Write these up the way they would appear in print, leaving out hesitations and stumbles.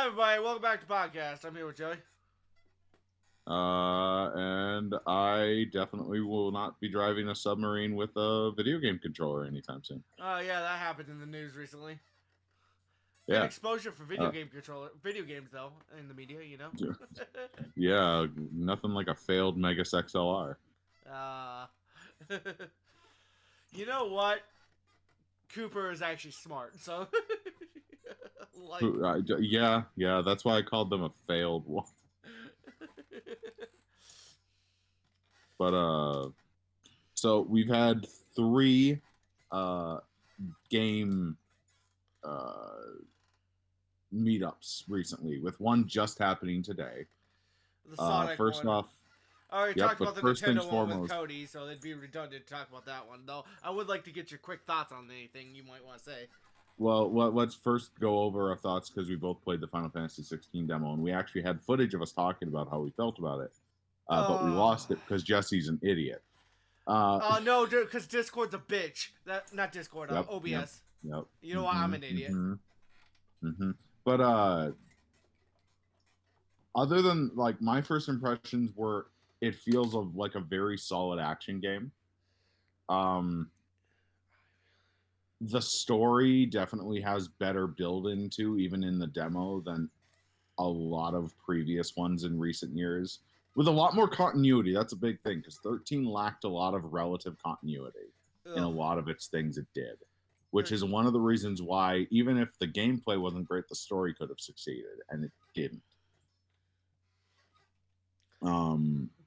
everybody, welcome back to the podcast. I'm here with Joey. And I definitely will not be driving a submarine with a video game controller anytime soon. Oh yeah, that happened in the news recently. Yeah. Good exposure for video games though, in the media, you know. Yeah, nothing like a failed Megas XLR. You know what? Cooper is actually smart, so yeah, that's why I called them a failed one. But so we've had 3 game meetups recently, with one just happening today. The Sonic first one. off, I already talked about the first Nintendo things one foremost, with Cody, so it'd be redundant to talk about that one. Though I would like to get your quick thoughts on anything you might want to say. Well, let's first go over our thoughts, because we both played the Final Fantasy 16 demo, and we actually had footage of us talking about how we felt about it. But we lost it because Jesse's an idiot. No, because Discord's a bitch. Not Discord, Yep, OBS. Yep. You know what? I'm an idiot. But other than, like, my first impressions were, it feels like a very solid action game. The story definitely has better build into, even in the demo, than a lot of previous ones in recent years, with a lot more continuity. That's a big thing, because 13 lacked a lot of relative continuity in a lot of its things it did, which is one of the reasons why, even if the gameplay wasn't great, the story could have succeeded, and it didn't.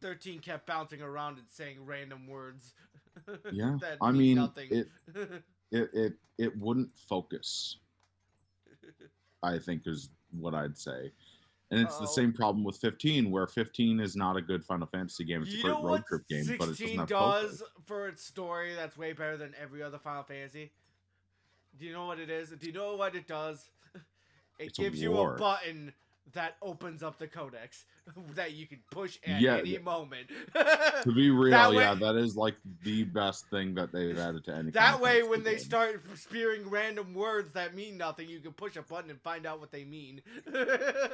13 kept bouncing around and saying random words. Yeah, that I mean mean, nothing. it wouldn't focus, I think, is what I'd say. And it's the same problem with 15, where 15 is not a good Final Fantasy game. It's a great road trip game, but it doesn't have focus. 16 does for its story that's way better than every other Final Fantasy. Do you know what it is? Do you know what it does? It gives you a button that opens up the codex that you can push at any moment. To be real, that is like the best thing that they've added to any. That way, when they start spewing random words that mean nothing, you can push a button and find out what they mean.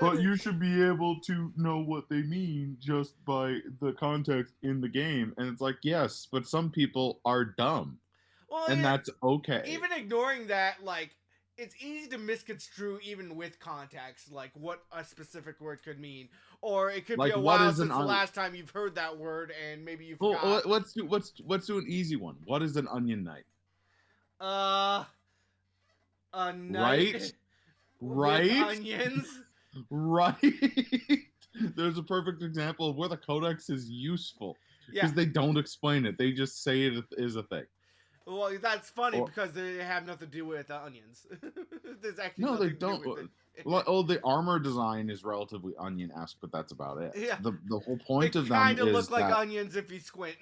But you should be able to know what they mean just by the context in the game. And it's like, yes, but some people are dumb. Well, and that's okay. Even ignoring that, like, it's easy to misconstrue even with context, like what a specific word could mean, or it could be a while since the last time you've heard that word, and maybe you forgot. Well, let's do an easy one. What is an onion knight? A knight with onions. Right. There's a perfect example of where the codex is useful, because they don't explain it; they just say it is a thing. Well, that's funny because they have nothing to do with the onions. There's actually no, they don't. The armor design is relatively onion-esque, but that's about it. Yeah. The whole point of them is kind of look like onions if you squint.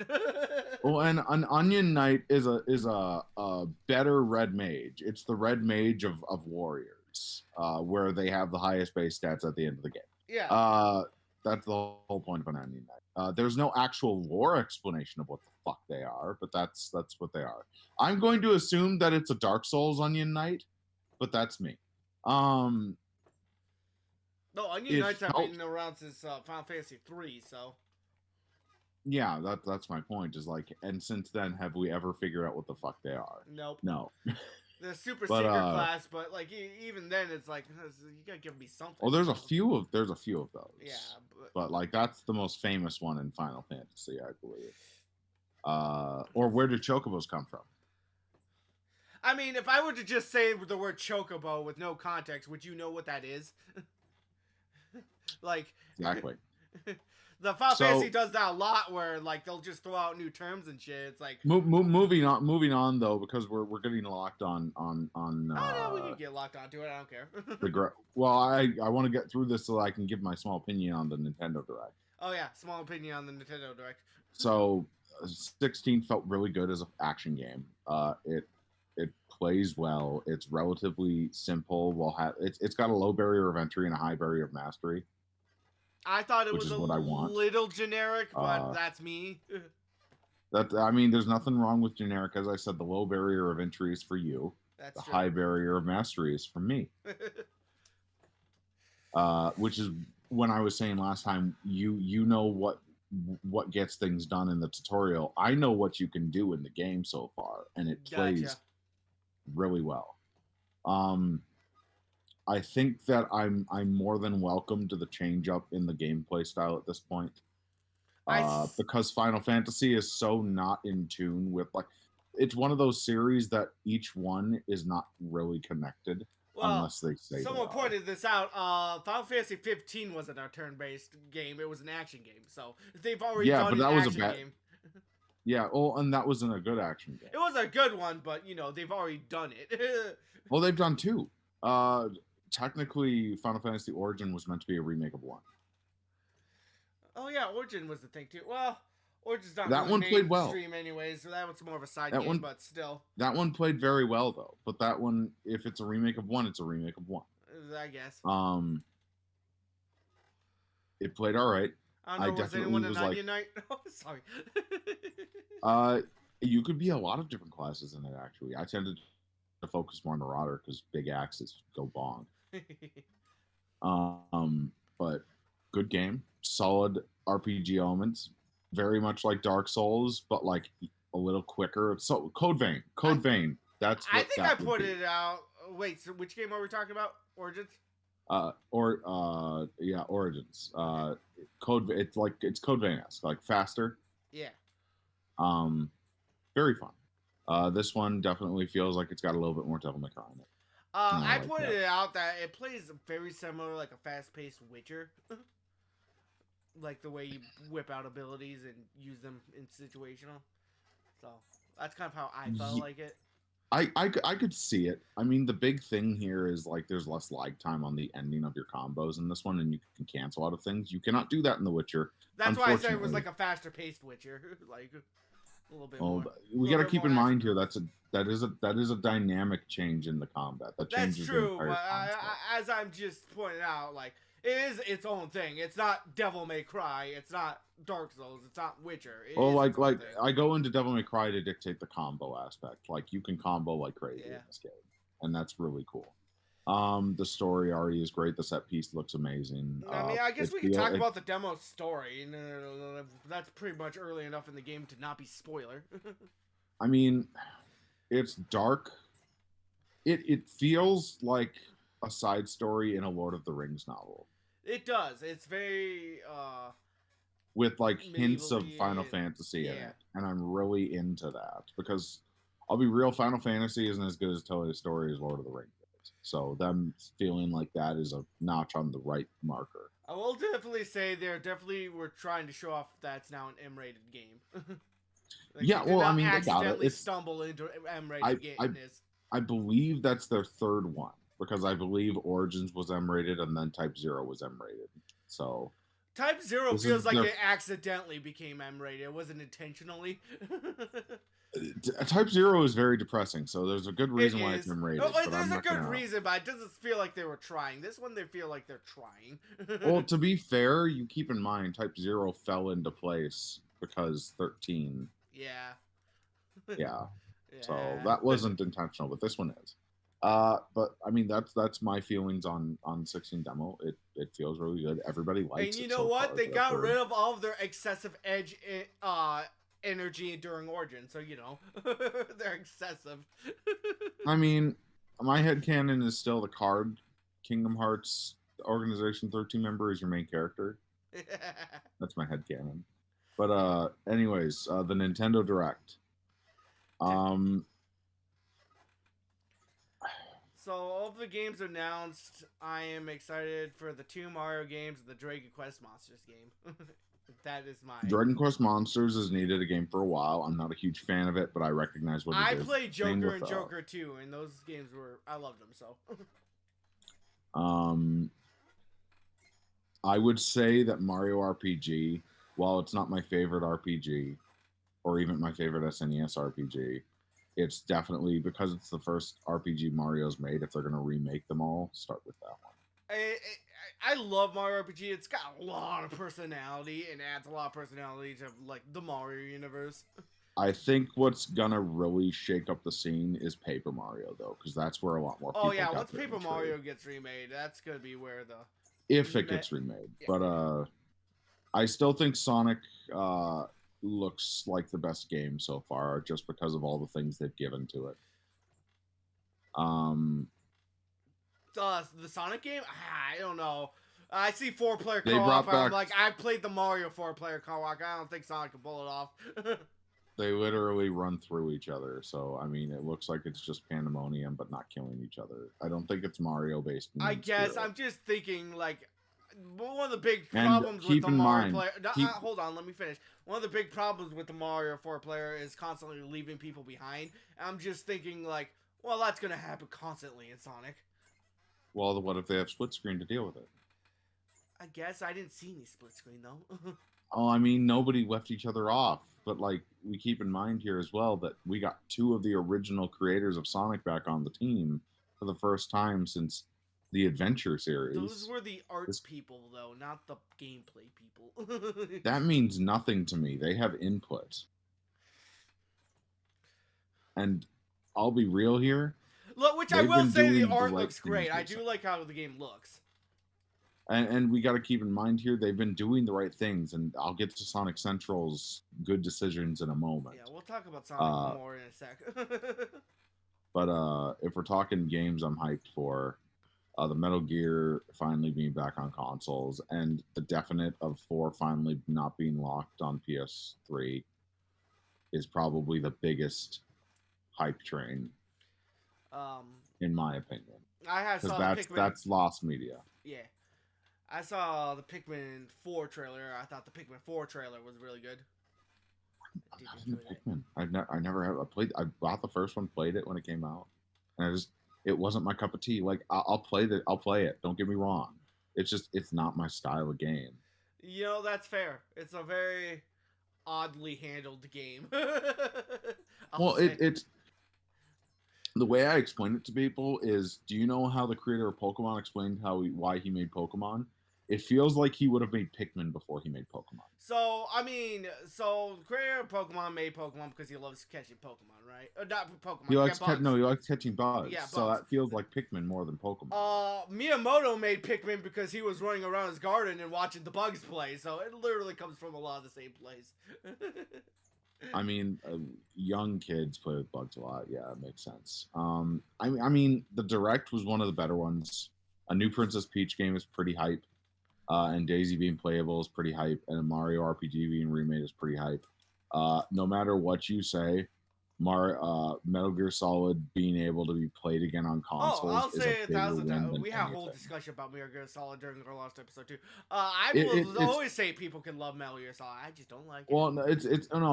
Well, and an onion knight is a better red mage. It's the red mage of warriors, where they have the highest base stats at the end of the game. Yeah. That's the whole point of an onion knight. There's no actual lore explanation of what the fuck they are, but that's what they are. I'm going to assume that it's a Dark Souls onion knight, but that's me. No, onion knights have been around since Final Fantasy 3, so. Yeah, that's my point. Is like, and since then, have we ever figured out what the fuck they are? Nope. No. The super secret class, but like even then, it's like you gotta give me something. Well, there's a few of those. Yeah, but like that's the most famous one in Final Fantasy, I believe. Or where did chocobos come from? I mean, if I were to just say the word chocobo with no context, would you know what that is? Like exactly. The Final Fantasy does that a lot, where like they'll just throw out new terms and shit. It's like moving on though, because we're getting locked on. Oh no, we can get locked onto it. I don't care. Well, I want to get through this so I can give my small opinion on the Nintendo Direct. Oh yeah, small opinion on the Nintendo Direct. So, 16 felt really good as an action game. It plays well. It's relatively simple. It's got a low barrier of entry and a high barrier of mastery. I thought it was a little generic, but that's me. I mean, there's nothing wrong with generic. As I said, the low barrier of entry is for you. That's the high barrier of mastery is for me. which is when I was saying last time, you know what gets things done in the tutorial. I know what you can do in the game so far, and it Gotcha. plays really well. Um, I think that I'm more than welcome to the change up in the gameplay style at this point, I because Final Fantasy is so not in tune with like it's one of those series that each one is not really connected Well, unless they say they someone are. pointed this out. Final Fantasy 15 wasn't a turn-based game; it was an action game. So they've already Yeah, done but an that was a action bad. game. Yeah, well, and that wasn't a good action game. It was a good one, but they've already done it. Well, they've done two. Uh, Technically, Final Fantasy Origin was meant to be a remake of one. Oh yeah, Origin was the thing too. Well, Origin's not That really one played well. mainstream anyway, so that was more of a side That game. one But still, that one played very well though. But that one, if it's a remake of one, it's a remake of one. I guess. Um, it played all right. I don't I know. Was definitely anyone an was like, Onion Knight? Oh, sorry. uh, you could be a lot of different classes in it. Actually, I tended to focus more on Marauder because big axes go bong. But good game, solid RPG elements, very much like Dark Souls, but like a little quicker. So Code Vein. That's I what think I that would be. pointed it out. Wait, so which game are we talking about? Origins? Origins. Code. It's Code Vein-esque, like faster. Yeah. Um, Very fun. This one definitely feels like it's got a little bit more Devil May Cry in it. I like pointed that. it out that it plays very similar, like a fast-paced Witcher. Like the way you whip out abilities and use them in situational. So that's kind of how I felt like it. I could see it. I mean, the big thing here is like there's less lag time on the ending of your combos in this one, and you can cancel out of things. You cannot do that in The Witcher. That's why I said it was Unfortunately, like a faster-paced Witcher, like a little bit well, more. we got to keep in mind here that is a dynamic change in the combat that That's changes the true, entire but concept. as I'm just pointing out, like it is its own thing. It's not Devil May Cry. It's not Dark Souls. It's not Witcher. It Well, is its own thing. I go into Devil May Cry to dictate the combo aspect. Like you can combo like crazy Yeah. in this game, and that's really cool. The story already is great. The set piece looks amazing. I mean, I guess we could talk about the demo story. That's pretty much early enough in the game to not be spoiler. I mean, it's dark. It feels like a side story in a Lord of the Rings novel It does. It's very with like hints of medievally Final and- Fantasy in yeah. it, and I'm really into that because I'll be real, Final Fantasy isn't as good as telling a story as Lord of the Rings is. So them feeling like that is a notch on the right marker. I will definitely say we're trying to show off that's now an M-rated game. Like, Yeah, they did well, I not mean, they got it. accidentally It's stumble into M-rated gameness. I believe that's their third one because I believe Origins was M rated and then Type Zero was M rated. So Type Zero this feels is like their- it accidentally became M-rated. It wasn't intentionally. Type Zero is very depressing. So there's a good reason why it's is. M rated. No, but there's I'm a not good gonna... reason, but it doesn't feel like they were trying. This one, they feel like they're trying. Well, to be fair, you keep in mind Type Zero fell into place because 13. Yeah. Yeah. Yeah. So that wasn't intentional, but this one is. But I mean that's my feelings on 16 demo. It feels really good. Everybody likes And you it. know So what? far, They got therefore. rid of all of their excessive edge energy during Origin, so they're excessive. I mean, my headcanon is still the card Kingdom Hearts Organization 13 member is your main character. That's my headcanon. But anyways, the Nintendo Direct. So all of the games announced, I am excited for the 2 Mario games and the Dragon Quest Monsters game. That is my... Dragon Quest Monsters has needed a game for a while. I'm not a huge fan of it, but I recognize what it is. I played Same Joker with, and Joker 2, and those games were... I loved them, so... I would say that Mario RPG, while it's not my favorite RPG, or even my favorite SNES RPG, it's definitely, because it's the first RPG Mario's made, if they're going to remake them all, start with that one. I love Mario RPG. It's got a lot of personality and adds a lot of personality to like the Mario universe. I think what's gonna really shake up the scene is Paper Mario, though, because that's where a lot more people. Oh yeah, once Paper Mario gets remade, that's gonna be where if it gets remade. Yeah. But I still think Sonic looks like the best game so far, just because of all the things they've given to it. The Sonic game, I don't know. I see 4-player They co-op, brought and I'm back. like, I played the Mario 4-player co-op. I don't think Sonic can pull it off. They literally run through each other, so I mean, it looks like it's just pandemonium, but not killing each other. I don't think it's Mario based in I guess spirit. I'm just thinking like one of the big And problems with keep the in Mario mind, player. keep Hold on, let me finish. One of the big problems with the Mario 4-player is constantly leaving people behind. I'm just thinking like, well, that's gonna happen constantly in Sonic. well, what if they have split screen to deal with it? I guess I didn't see any split screen though. Oh, I mean, nobody left each other off. But like, we keep in mind here as well that we got two of the original creators of Sonic back on the team for the first time since the Adventure Those series. were the art This, people though, not the gameplay people. that means nothing to me. They have input. And I'll be real here. Look, which I They've will been say, the doing the art right looks things great. I do recently. like how the game looks. And we got to keep in mind here, they've been doing the right things. And I'll get to Sonic Central's good decisions in a moment. Yeah, we'll talk about Sonic Uh, more in a sec. but if we're talking games I'm hyped for, the Metal Gear finally being back on consoles, and the definite of 4 finally not being locked on PS3 is probably the biggest hype train, um, in my opinion, I had because saw the Pikmin. that's lost media. Yeah, I saw the Pikmin 4 trailer. I thought the Pikmin 4 trailer was really good. I did Not enjoy into that. Pikmin. I never have. I bought the first one, played it when it came out, and it wasn't my cup of tea. Like I'll play that. I'll play it. Don't get me wrong. It's not my style of game. You know, that's fair. It's a very oddly handled game. I'll Well, say. it's the way I explain it to people is, do you know how the creator of Pokemon explained why he made Pokemon? It feels like he would have made Pikmin before he made Pokemon. So, I mean, the creator of Pokemon made Pokemon because he loves catching Pokemon, right? Not Pokemon, yeah, bugs. He likes catching bugs. Yeah, So bugs. that feels like Pikmin more than Pokemon. Miyamoto made Pikmin because he was running around his garden and watching the bugs play, so it literally comes from a lot of the same place. I mean, young kids play with bugs a lot. Yeah, it makes sense. I mean, the Direct was one of the better ones. A new Princess Peach game is pretty hype. And Daisy being playable is pretty hype, and a Mario RPG being remade is pretty hype. No matter what you say, Metal Gear Solid being able to be played again on consoles I'll is a say bigger 1,000 win times. than We had a whole anything. discussion about Metal Gear Solid during our last episode too. I will It's always say people can love Metal Gear Solid. I just don't like it. well, no,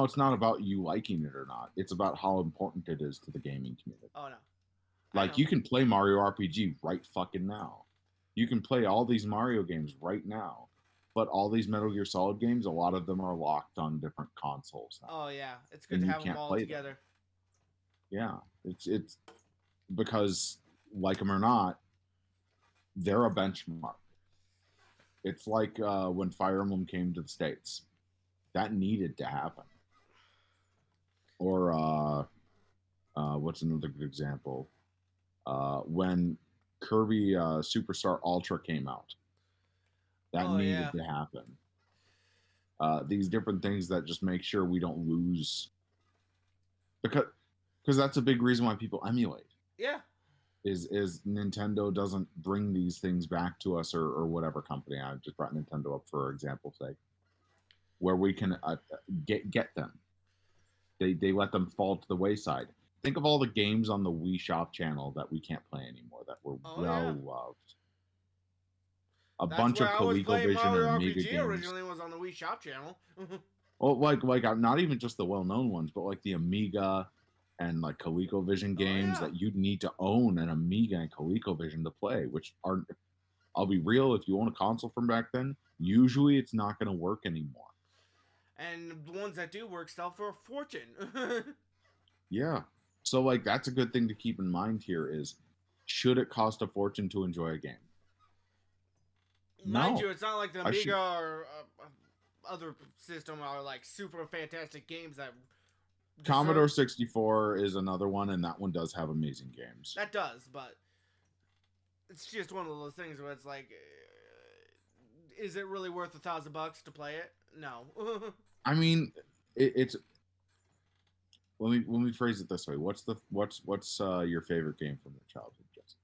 it's not about you liking it or not. It's about how important it is to the gaming community. Oh no, Like you can play Mario RPG right fucking now. You can play all these Mario games right now. But all these Metal Gear Solid games, a lot of them are locked on different consoles now. Oh yeah, it's good And to you have them can't all play together. them. Yeah, it's because, like them or not, they're a benchmark. It's like when Fire Emblem came to the States, that needed to happen. Or what's another good example? When Kirby Superstar Ultra came out, that needed to happen. These different things that just make sure we don't lose, because that's a big reason why people emulate. Yeah. Is Nintendo doesn't bring these things back to us, or whatever company. I just brought Nintendo up for example's sake, where we can get them. They let them fall to the wayside. Think of all the games on the Wii Shop channel that we can't play anymore that were loved. That's bunch of where I was playing ColecoVision Mario and Amiga RPG games. originally was on the Wii Shop channel. Well, like not even just the well-known ones, but like the Amiga and like ColecoVision games that you'd need to own an Amiga and ColecoVision to play, which aren't. I'll be real, if you own a console from back then, usually it's not going to work anymore. And the ones that do work sell for a fortune. Yeah. So like that's a good thing to keep in mind here is, should it cost a fortune to enjoy a game? Mind you, it's not like the Amiga or other system are like super fantastic games that Commodore 64 is another one, and that one does have amazing games. That does, but it's just one of those things where it's like is it really worth $1,000 to play it? No. I mean, it's. Let me phrase it this way. What's your favorite game from your childhood, Jesse?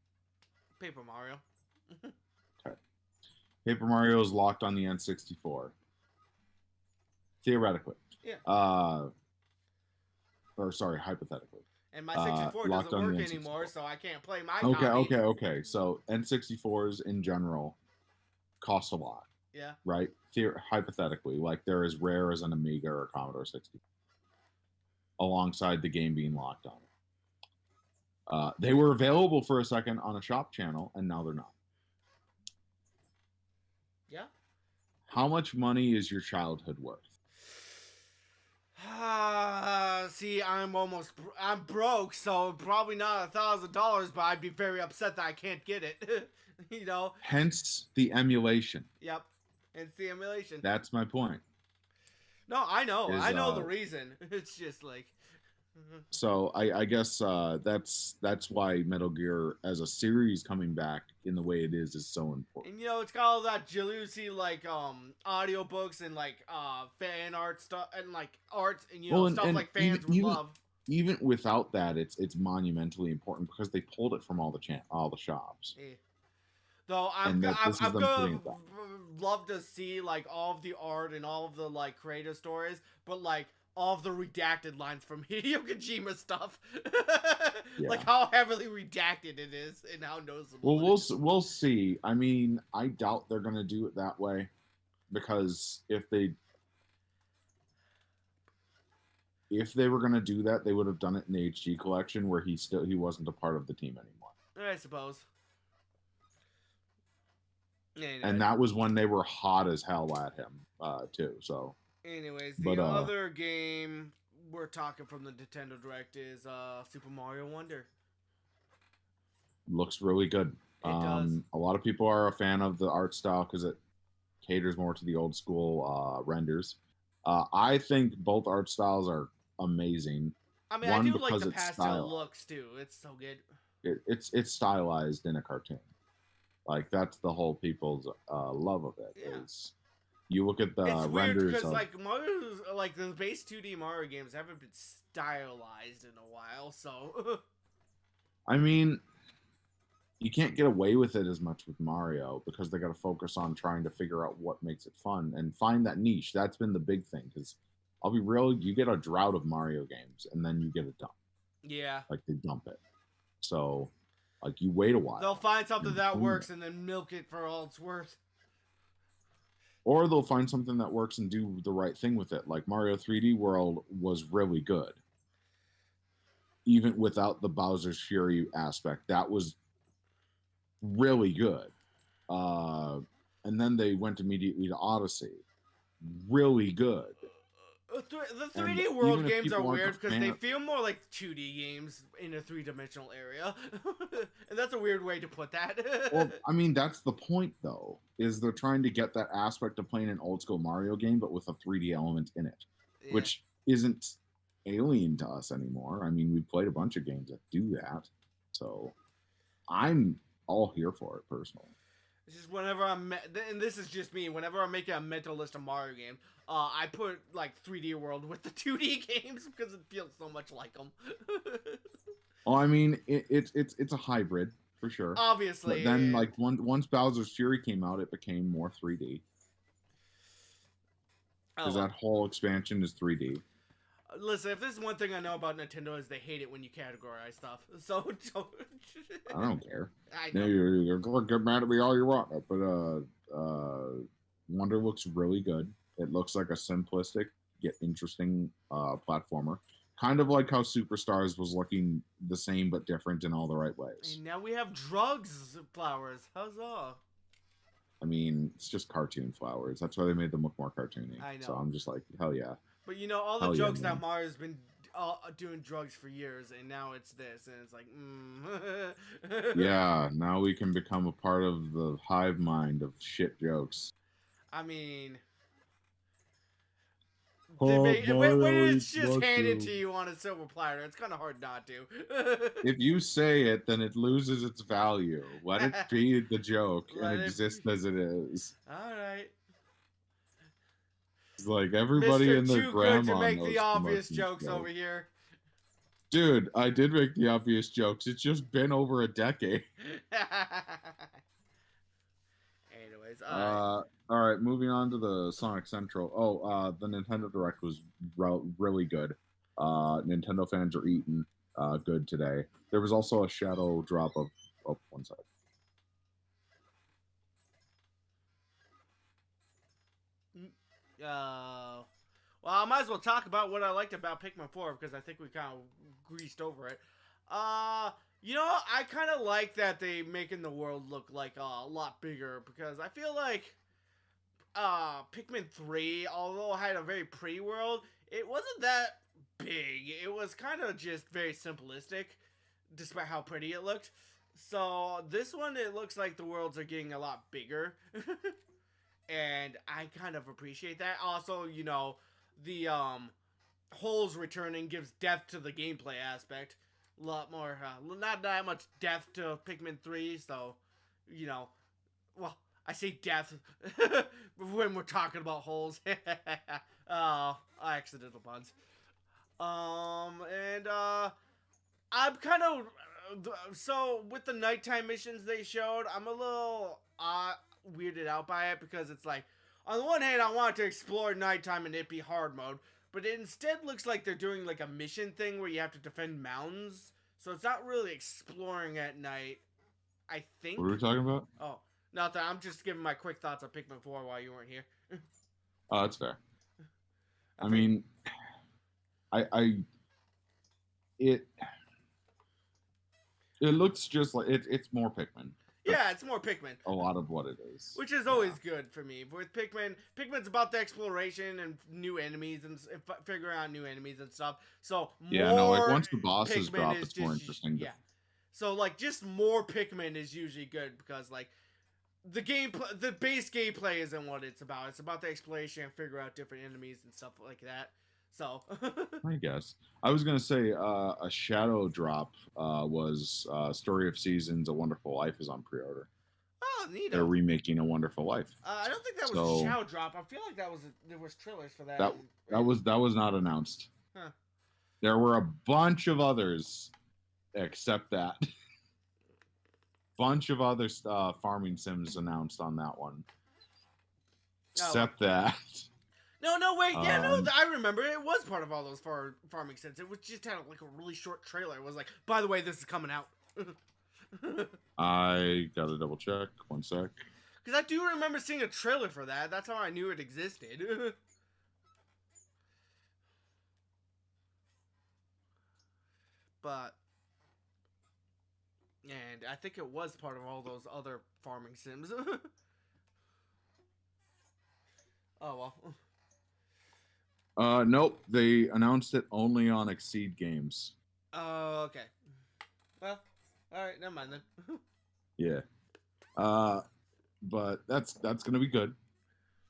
Paper Mario. Okay. Paper Mario is locked on the N64. Theoretically. Yeah. Or sorry, hypothetically. And my 64 locked doesn't on work the N64. anymore, so I can't play my Okay, copy. okay. So N64s in general cost a lot. Yeah. Right? Hypothetically, like they're as rare as an Amiga or a Commodore 64, alongside the game being locked on it. They were available for a second on a shop channel, and now they're not. Yeah. How much money is your childhood worth? See, I'm broke, so probably not $1,000, but I'd be very upset that I can't get it. You know. Hence the emulation. Yep, it's the emulation. That's my point. No, I know the reason. It's just like. So I guess that's why Metal Gear as a series coming back in the way it is so important. And it's got all that jealousy like audiobooks and like fan art stuff and like art and stuff like fans would love. Even without that, it's monumentally important because they pulled it from all the shops. Yeah. Though I'm gonna love to see like all of the art and all of the like creative stories, but like all of the redacted lines from Hideo Kojima stuff. Yeah. Like how heavily redacted it is and how noticeable. Well, we'll see. I mean, I doubt they're gonna do it that way, because if they were gonna do that, they would have done it in the HD collection where he wasn't a part of the team anymore. I suppose. And that was when they were hot as hell at him, too. So. Anyways, the other game we're talking from the Nintendo Direct is Super Mario Wonder. Looks really good. It does. A lot of people are a fan of the art style because it caters more to the old school renders. I think both art styles are amazing. I mean, I do like the pastel looks too. It's so good. It's stylized in a cartoon. Like that's the whole people's love of it. Yeah. Is you look at the it's renders weird because like Mario's, like the base 2D Mario games haven't been stylized in a while, so. I mean, you can't get away with it as much with Mario because they got to focus on trying to figure out what makes it fun and find that niche. That's been the big thing, because I'll be real, you get a drought of Mario games and then you get a dump. Yeah. Like they dump it. So, like you wait a while. They'll find something that works and then milk it for all it's worth. Or they'll find something that works and do the right thing with it. Like Mario 3D World was really good. Even without the Bowser's Fury aspect, that was really good. And then they went immediately to Odyssey. Really good. The 3D World games are weird because they feel more like 2D games in a three-dimensional area. And that's a weird way to put that. Well, I mean, that's the point, though, is they're trying to get that aspect of playing an old-school Mario game, but with a 3D element in it, which isn't alien to us anymore. I mean, we've played a bunch of games that do that. So I'm all here for it, personally. It's just whenever and this is just me, whenever I'm making a mental list of Mario games, I put like 3D World with the 2D games because it feels so much like them. Well, I mean, it's a hybrid for sure. Obviously. But then, like once Bowser's Fury came out, it became more 3D. Because that whole expansion is 3D. Listen, if there's one thing I know about Nintendo is they hate it when you categorize stuff. So I don't care. I know. You're get mad at me all you want, but Wonder looks really good. It looks like a simplistic yet interesting platformer, kind of like how Superstars was looking the same but different in all the right ways. And now we have drugs flowers. Huzzah! I mean, it's just cartoon flowers. That's why they made them look more cartoony. I know. So I'm just like, hell yeah. But all the jokes that Mario's been doing drugs for years, and now it's this, and it's like, Yeah, now we can become a part of the hive mind of shit jokes. I mean, when it's just handed to you on a silver platter, it's kind of hard not to. If you say it, then it loses its value. Let it be the joke and exist as it is. All right. It's like everybody Mr. and their Too Good to grandma make the knows the obvious motion jokes joke. over here. Dude, I did make the obvious jokes. It's just been over a decade. Anyways, alright. All right, moving on to the Sonic Central. The Nintendo Direct was really good. Nintendo fans are eating good today. There was also a shadow drop of one sec. Well, I might as well talk about what I liked about Pikmin 4 because I think we kind of greased over it. I kind of like that they making the world look like a lot bigger because I feel like Pikmin 3, although it had a very pretty world, it wasn't that big. It was kind of just very simplistic, despite how pretty it looked. So this one, it looks like the worlds are getting a lot bigger. And I kind of appreciate that. Also, the holes returning gives depth to the gameplay aspect. A lot more, not that much depth to Pikmin 3, so, well, I say depth when we're talking about holes. Accidental puns. I'm kind of so with the nighttime missions they showed, I'm a little weirded out by it because it's like, on the one hand, I want to explore nighttime and it be hard mode, but it instead looks like they're doing like a mission thing where you have to defend mountains, so it's not really exploring at night. I think. What are we talking about? Oh, nothing. I'm just giving my quick thoughts on Pikmin 4 while you weren't here. Oh, that's fair. I think. mean, it it looks just like it's more Pikmin. Yeah, it's more Pikmin. A lot of what it is. Which is always good for me. With Pikmin's about the exploration and new enemies and figuring out new enemies and stuff. So once the bosses Pikmin drop, is it's more just, interesting. Yeah. So like just more Pikmin is usually good because like the base gameplay isn't what it's about. It's about the exploration and figure out different enemies and stuff like that. So I guess I was gonna say a shadow drop was Story of Seasons: A Wonderful Life is on pre-order. Oh, neat. They're remaking A Wonderful Life. I don't think that was a shadow drop. I feel like there was trailers for that. That was not announced. Huh. There were a bunch of others, except that. Bunch of other farming sims announced on that one. Except that. No, wait. Yeah, no, I remember. It was part of all those farming sims. It was just had like a really short trailer. It was like, by the way, this is coming out. I gotta double check. One sec. Because I do remember seeing a trailer for that. That's how I knew it existed. But, and I think it was part of all those other farming sims. Oh, well. Nope. They announced it only on Exceed Games. Oh, okay. Well, all right. Never mind then. Yeah. But that's gonna be good.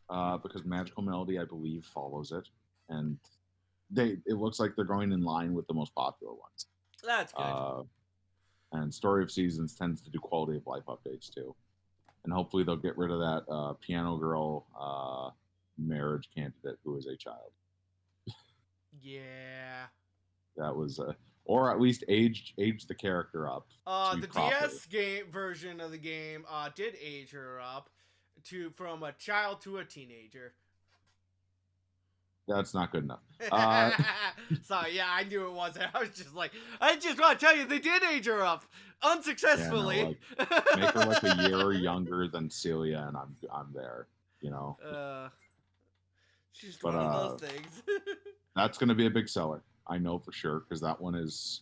Because Magical Melody, I believe, follows it, and it looks like they're going in line with the most popular ones. That's good. And Story of Seasons tends to do quality of life updates too, and hopefully they'll get rid of that piano girl marriage candidate who is a child. Yeah. That was or at least age the character up. The DS game version of the game did age her up from a child to a teenager. That's not good enough. Sorry, yeah, I knew it wasn't. I was just like, I just want to tell you, they did age her up unsuccessfully. Yeah, no, like, make her like a year younger than Celia, and I'm there. You know. She's one of those things. That's going to be a big seller. I know for sure because that one is.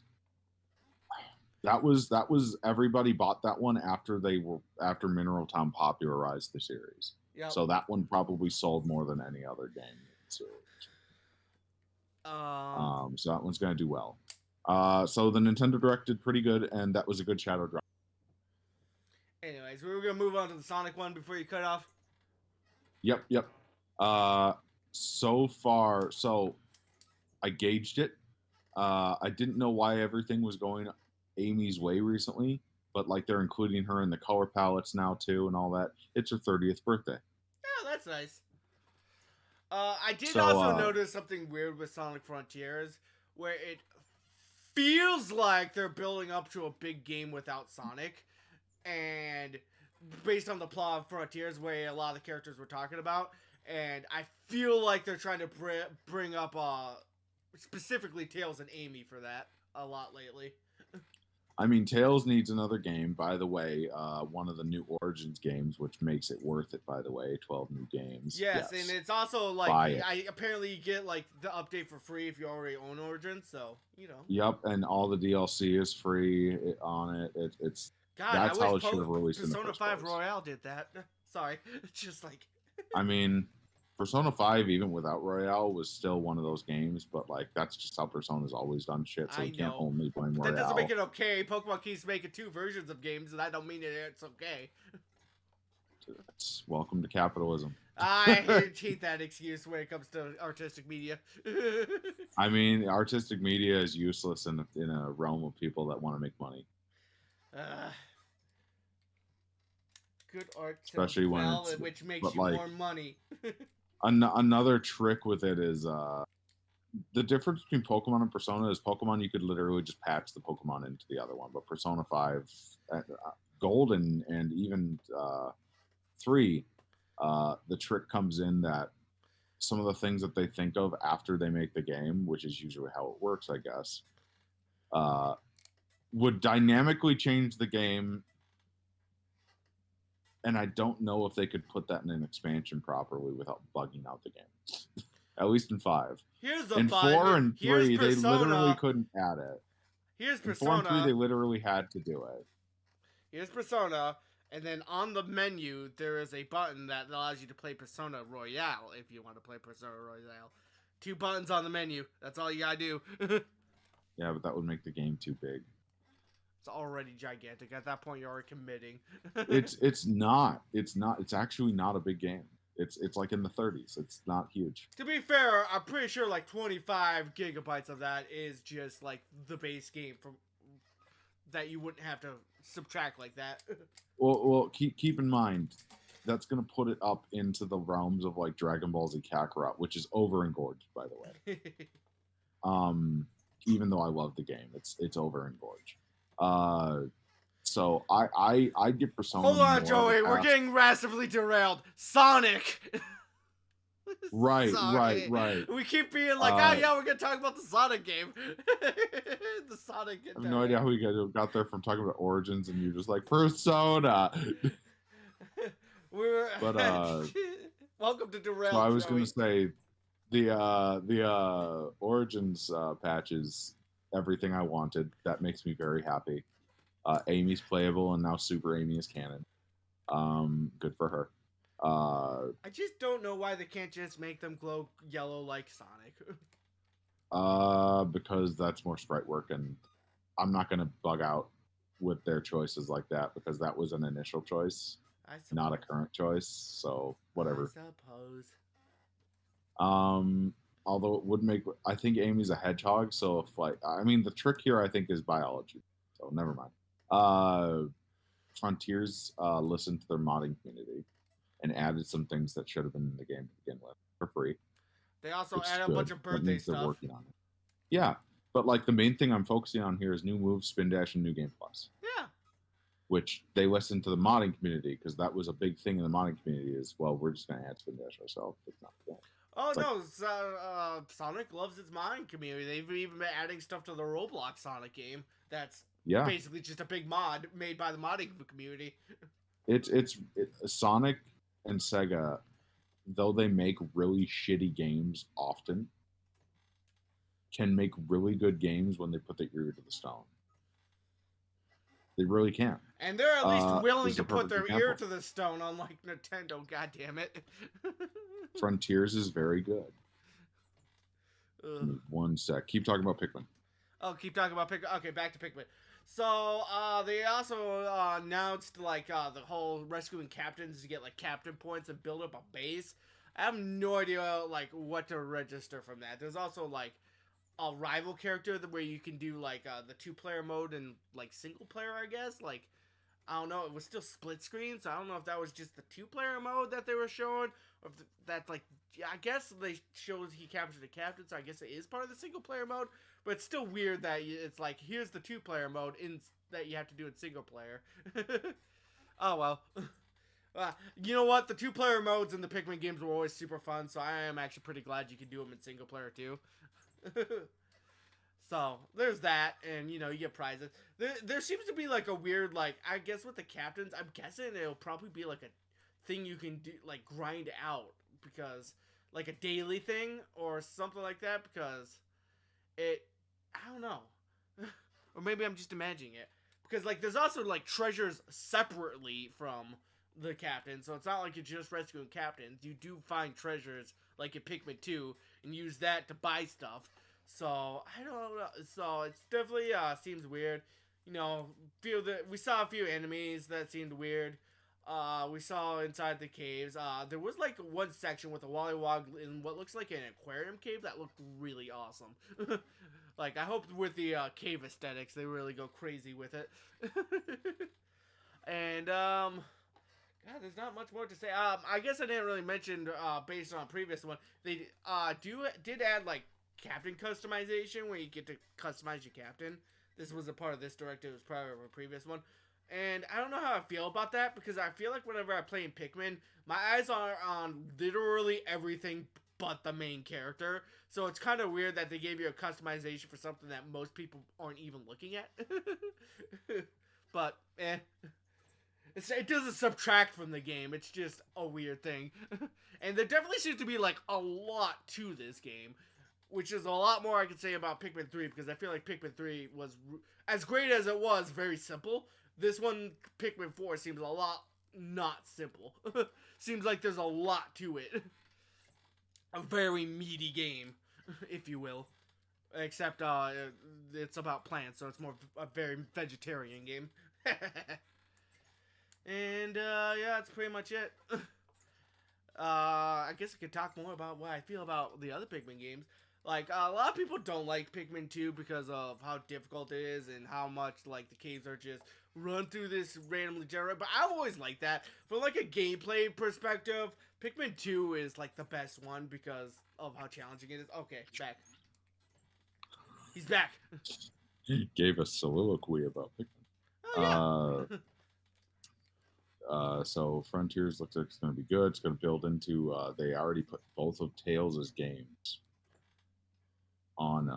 That was everybody bought that one after Mineral Town popularized the series. Yep. So that one probably sold more than any other game in the series. So that one's going to do well. So the Nintendo Direct did pretty good, and that was a good shadow drop. Anyways, we were going to move on to the Sonic one before you cut off. Yep. So far, I gauged it. I didn't know why everything was going Amy's way recently, but like they're including her in the color palettes now too and all that. It's her 30th birthday. Yeah, that's nice. I did So also notice something weird with Sonic Frontiers, where it feels like they're building up to a big game without Sonic, and based on the plot of Frontiers, where a lot of the characters we're talking about, and I feel like they're trying to bring up specifically Tails and Amy for that a lot lately. I mean, Tails needs another game, by the way. One of the new Origins games, which makes it worth it, by the way. 12 new games. Yes, and it's also like Buy it. I apparently you get like the update for free if you already own Origins, so you know. Yep, and all the DLC is free on it. It's God, that's I wish how it should have released in the Persona first 5 place. Royale did that. Sorry, it's just like. I mean, Persona 5, even without Royale, was still one of those games, but like that's just how Persona's always done shit, so I you can't know. only blame But Royale. that doesn't make it okay. Pokemon keeps making 2 versions of games, and I don't mean it's okay. It's welcome to capitalism. I hate that excuse when it comes to artistic media. I mean, artistic media is useless in a realm of people that want to make money. Good art Especially sells when well, it's, which makes but you like, more money. another trick with it is the difference between Pokemon and Persona is Pokemon you could literally just patch the Pokemon into the other one, but Persona 5, Gold, and even 3, the trick comes in that some of the things that they think of after they make the game, which is usually how it works, I guess, would dynamically change the game. And I don't know if they could put that in an expansion properly without bugging out the game. At least in 5. Here's the In 4 and 3, they Persona. literally couldn't add it. Here's In Persona. 4 and 3, they literally had to do it. Here's Persona, and then on the menu there is a button that allows you to play Persona Royale if you want to play Persona Royale. 2 buttons on the menu. That's all you gotta do. Yeah, but that would make the game too big. It's already gigantic. At that point, you're already committing. It's not. It's not. It's actually not a big game. It's like in the 30s. It's not huge. To be fair, I'm pretty sure like 25 gigabytes of that is just like the base game from that you wouldn't have to subtract like that. Well, keep in mind that's gonna put it up into the realms of like Dragon Ball Z Kakarot, which is over engorged, by the way. Even though I love the game, it's over engorged. So I give Persona. Hold on, Joey. We're getting massively derailed. Sonic. Right. We keep being like, oh yeah, we're gonna talk about the Sonic game. The Sonic. I have no idea how we got there from talking about Origins, and you're just like Persona. But welcome to Derailed. So I was gonna say the Origins patch is everything I wanted. That makes me very happy. Amy's playable, and now Super Amy is canon. Good for her. I just don't know why they can't just make them glow yellow like Sonic. Because that's more sprite work, and I'm not gonna bug out with their choices like that because that was an initial choice, not a current choice. So whatever. I suppose. Although it would make, I think Amy's a hedgehog, so if like, I mean, the trick here I think is biology. So never mind. Frontiers listened to their modding community and added some things that should have been in the game to begin with for free. They also added a bunch of birthday stuff. They're working on it. Yeah, but like the main thing I'm focusing on here is new moves, spin dash, and new game plus. Yeah. Which they listened to the modding community because that was a big thing in the modding community. Is well, we're just gonna add spin dash ourselves. It's not the game. Oh it's no, Sonic loves its modding community. They've even been adding stuff to the Roblox Sonic game. That's basically just a big mod made by the modding community. It's Sonic and Sega, though they make really shitty games often, can make really good games when they put their ear to the stone. They really can. And they're at least willing to put their ear to the stone, unlike Nintendo. God damn it. Frontiers is very good. One sec. Keep talking about Pikmin. Oh, keep talking about Pikmin. Okay, back to Pikmin. So, they also announced, like, the whole rescuing captains to get, like, captain points and build up a base. I have no idea, like, what to register from that. There's also, like, a rival character where you can do, like, the 2-player mode and, like, single player, I guess. Like, I don't know. It was still split screen, so I don't know if that was just the 2-player mode that they were showing, or if that's like, yeah, I guess they showed he captured the captain, so I guess it is part of the single player mode. But it's still weird that it's like here's the 2-player mode in that you have to do in single player. Oh well. You know what? The 2-player modes in the Pikmin games were always super fun, so I am actually pretty glad you can do them in single player too. So there's that, and you know you get prizes. There seems to be like a weird like I guess with the captains. I'm guessing it'll probably be like a thing you can do like grind out because like a daily thing or something like that because it I don't know, or maybe I'm just imagining it because like there's also like treasures separately from the captain, so it's not like you're just rescuing captains. You do find treasures like in Pikmin 2 and use that to buy stuff. So I don't know. So it's definitely seems weird. You know, feel that we saw a few enemies that seemed weird. We saw inside the caves. There was like one section with a Wollywog in what looks like an aquarium cave that looked really awesome. Like I hope with the cave aesthetics they really go crazy with it. And God, there's not much more to say. I guess I didn't really mention based on a previous one. They did add like captain customization where you get to customize your captain. This was a part of this directive. It was part of a previous one. And I don't know how I feel about that because I feel like whenever I play in Pikmin, my eyes are on literally everything but the main character. So it's kind of weird that they gave you a customization for something that most people aren't even looking at. But, it doesn't subtract from the game. It's just a weird thing. And there definitely seems to be, like, a lot to this game. Which is a lot more I could say about Pikmin 3. Because I feel like Pikmin 3 was, as great as it was, very simple. This one, Pikmin 4, seems a lot not simple. Seems like there's a lot to it. A very meaty game, if you will. Except, it's about plants, so it's more a very vegetarian game. And yeah, that's pretty much it. I guess I could talk more about what I feel about the other Pikmin games. Like a lot of people don't like Pikmin 2 because of how difficult it is and how much like the caves are just run through this randomly generated. But I always like that from like a gameplay perspective. Pikmin 2 is like the best one because of how challenging it is. Okay, back. He's back. He gave a soliloquy about Pikmin. Oh yeah. So Frontiers looks like it's going to be good. It's going to build into. They already put both of Tails' games on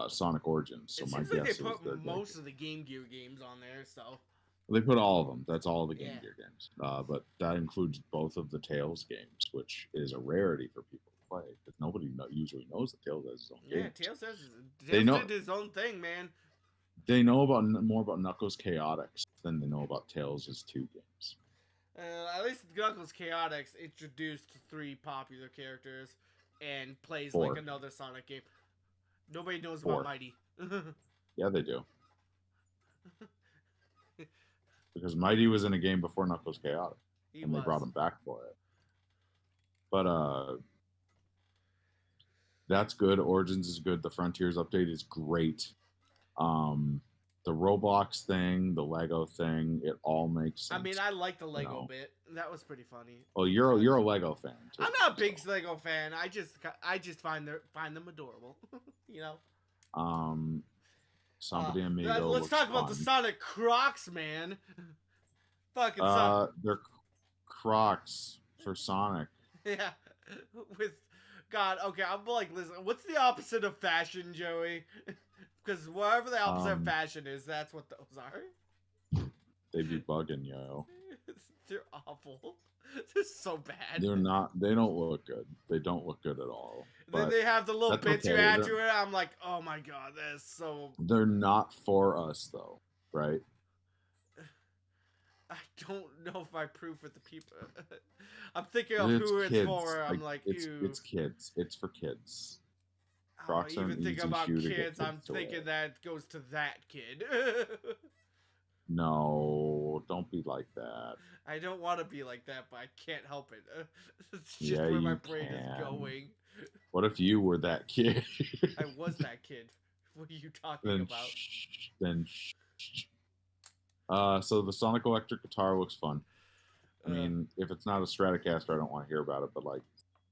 Sonic Origins. So It my seems like they guess is put most of the Game Gear games on there, so. they put all of them. That's all the Game Yeah. Gear games. But that includes both of the Tails games, which is a rarity for people to play because nobody usually knows that Tails has his own Yeah, games. Tails They know did his own thing, man. they know about more about Knuckles Chaotix than they know about Tails' two games. At least Knuckles Chaotix introduced 3 popular characters and plays 4. like another Sonic game. Nobody knows 4. about Mighty. Yeah, they do. Because Mighty was in a game before Knuckles Chaotix, and they brought him back for it. But that's good. Origins is good. The Frontiers update is great. The Roblox thing, the Lego thing, it all makes sense. I mean, I like the Lego bit. That was pretty funny. Well, you're a Lego fan too. I'm not a big Lego fan. I just find them adorable. You know. Somebody Amigo. Let's talk about the Sonic Crocs, man. Fucking they're Crocs for Sonic. Yeah, with God. Okay, I'm like, listen. What's the opposite of fashion, Joey? Because whatever the opposite of fashion is, that's what those are. They be bugging, yo. They're awful. They're so bad. They're not. They don't look good. They don't look good at all. Then they have the little bits you add to it. I'm like, oh my god, that's so. They're not for us though, right? I don't know if I prove with the people. I'm thinking of who it's for. I'm like, it's kids. It's for kids. Crocs even think about kids. I'm thinking that goes to that kid. No, don't be like that. I don't want to be like that, but I can't help it. It's just where my brain is going. What if you were that kid? I was that kid What are you talking about? So the Sonic Electric guitar looks fun. I mean, if it's not a Stratocaster, I don't want to hear about it. But like,